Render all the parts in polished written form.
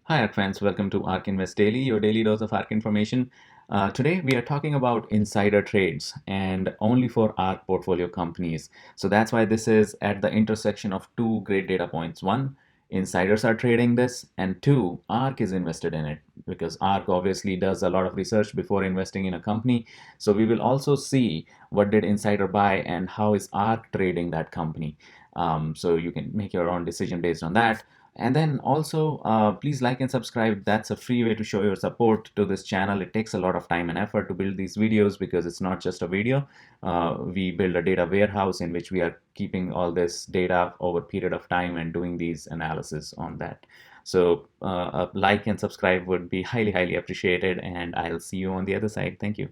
Hi, ARK friends. Welcome to ARK Invest Daily, your daily dose of ARK information. Today, we are talking about insider trades and only for ARK portfolio companies. So that's why this is at the intersection of two great data points. One, insiders are trading this, and two, ARK is invested in it because ARK obviously does a lot of research before investing in a company. So we will also see what did insider buy and how is ARK trading that company. So you can make your own decision based on that. And then also, please like and subscribe. That's a free way to show your support to this channel. It takes a lot of time and effort to build these videos because it's not just a video. We build a data warehouse in which we are keeping all this data over a period of time and doing these analysis on that. So a like and subscribe would be highly, highly appreciated. And I'll see you on the other side. Thank you.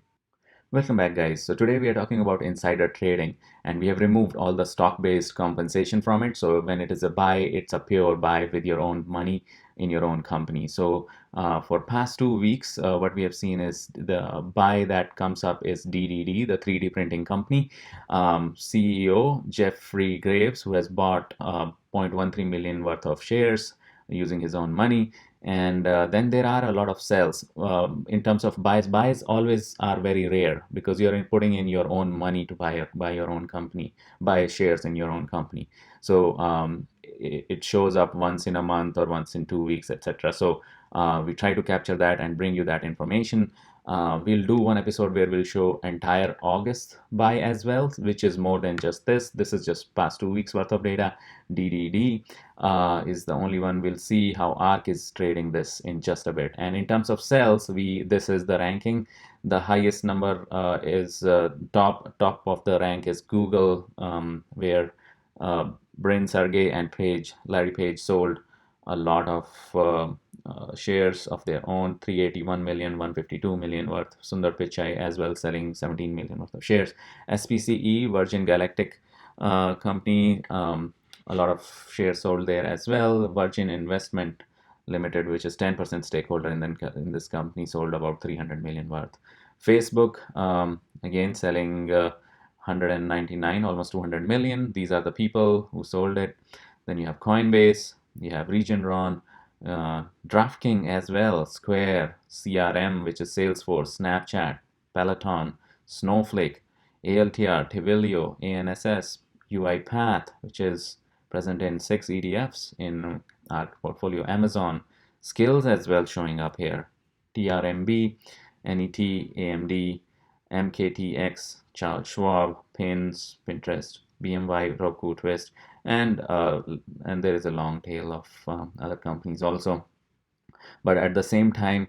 Welcome back, guys. So today we are talking about insider trading, and we have removed all the stock-based compensation from it. So when it is a buy, it's a pure buy with your own money in your own company. So for past 2 weeks, what we have seen is the buy that comes up is DDD, the 3D printing company. CEO Jeffrey Graves, who has bought 0.13 million worth of shares using his own money. And then there are a lot of sells. In terms of buys, buys always are very rare because you're putting in your own money to buy your own company, buy shares in your own company. So it shows up once in a month or once in 2 weeks, etc. So we try to capture that and bring you that information. We'll do one episode where we'll show entire August buy as well, which is more than just this. This is just past 2 weeks worth of data. DDD is the only one. We'll see how ARK is trading this in just a bit. And in terms of sales, this is the ranking. The highest number is top of the rank is Google, where Bryn Sergey and Larry Page sold a lot of shares of their own, 381 million, 152 million worth. Sundar Pichai as well selling 17 million worth of shares. SPCE, Virgin Galactic company, a lot of shares sold there as well. Virgin Investment Limited, which is 10% stakeholder in this company, sold about 300 million worth. Facebook, again selling 199, almost 200 million. These are the people who sold it. Then you have Coinbase, you have Regeneron, DraftKings as well, Square, CRM, which is Salesforce, Snapchat, Peloton, Snowflake, ALTR, Twilio, ANSS, UiPath, which is present in 6 ETFs in ARK Portfolio, Amazon, Skills as well showing up here, TRMB, NET, AMD, MKTX, Charles Schwab, Pins, Pinterest, BMY, Roku, Twist, and there is a long tail of other companies also. But at the same time,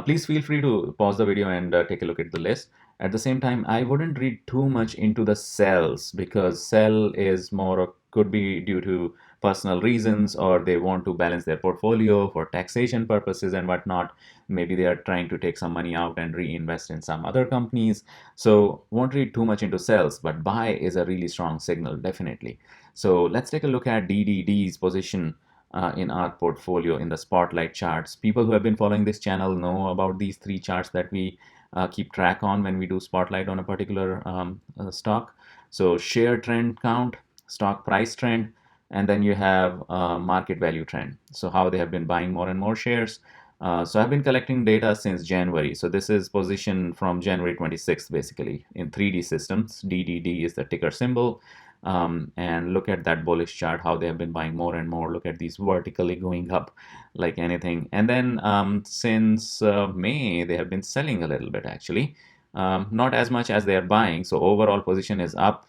please feel free to pause the video and take a look at the list. At the same time, I wouldn't read too much into the sells because sell is more could be due to personal reasons, or they want to balance their portfolio for taxation purposes and whatnot. Maybe they are trying to take some money out and reinvest in some other companies. So won't read too much into sells, but buy is a really strong signal, definitely. So let's take a look at DDD's position in our portfolio in the spotlight charts. People who have been following this channel know about these three charts that we keep track on when we do spotlight on a particular stock. So share trend count, stock price trend, and then you have market value trend. So how they have been buying more and more shares. So I've been collecting data since January. So this is position from January 26th, basically, in 3D systems. DDD is the ticker symbol. And look at that bullish chart, how they have been buying more and more. Look at these vertically going up like anything. And then since May, they have been selling a little bit actually. Not as much as they are buying. So overall position is up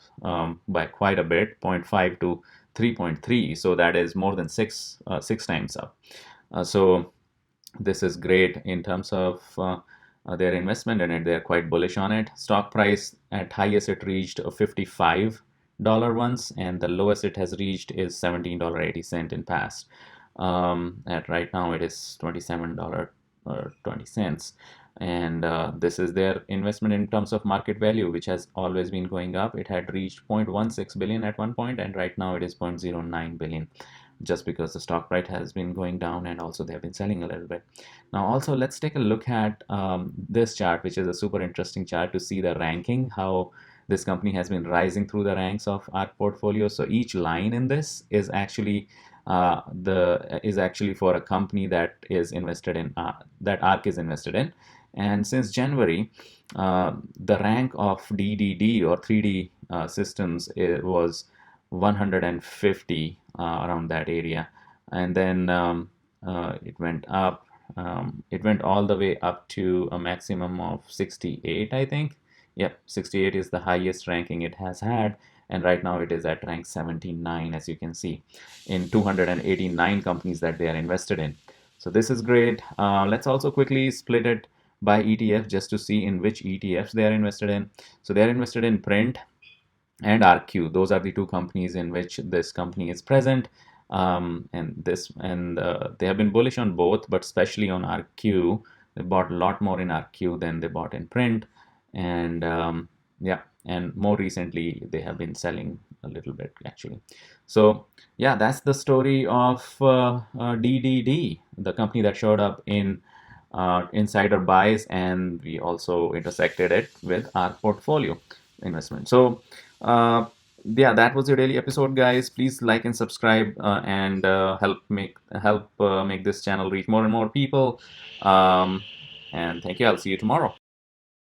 by quite a bit, 0.5 to 3.3. So that is more than six times up. So this is great in terms of their investment in it. They're quite bullish on it. Stock price at highest it reached $55 once, and the lowest it has reached is $17.80 in past. At right now it is $27.20, and this is their investment in terms of market value, which has always been going up. It had reached 0.16 billion at one point, and right now it is 0.09 billion, just because the stock price has been going down and also they have been selling a little bit. Now also let's take a look at this chart, which is a super interesting chart to see the ranking, how this company has been rising through the ranks of ARK portfolio. So each line in this is actually is actually for a company that is invested in that ARK is invested in. And since January, the rank of DDD or 3D systems was 150, around that area, and then it went up. It went all the way up to a maximum of 68, I think. Yep, 68 is the highest ranking it has had, and right now it is at rank 79, as you can see, in 289 companies that they are invested in. So this is great. Let's also quickly split it by ETF just to see in which ETFs they are invested in. So they are invested in Print and ARKQ. Those are the two companies in which this company is present. They have been bullish on both, but especially on ARKQ. They bought a lot more in ARKQ than they bought in Print, and yeah, and more recently they have been selling a little bit actually. So yeah, that's the story of DDD, the company that showed up in insider buys, and we also intersected it with our portfolio investment. So yeah, that was your daily episode, guys. Please like and subscribe, and help make this channel reach more and more people. And thank you. I'll see you tomorrow.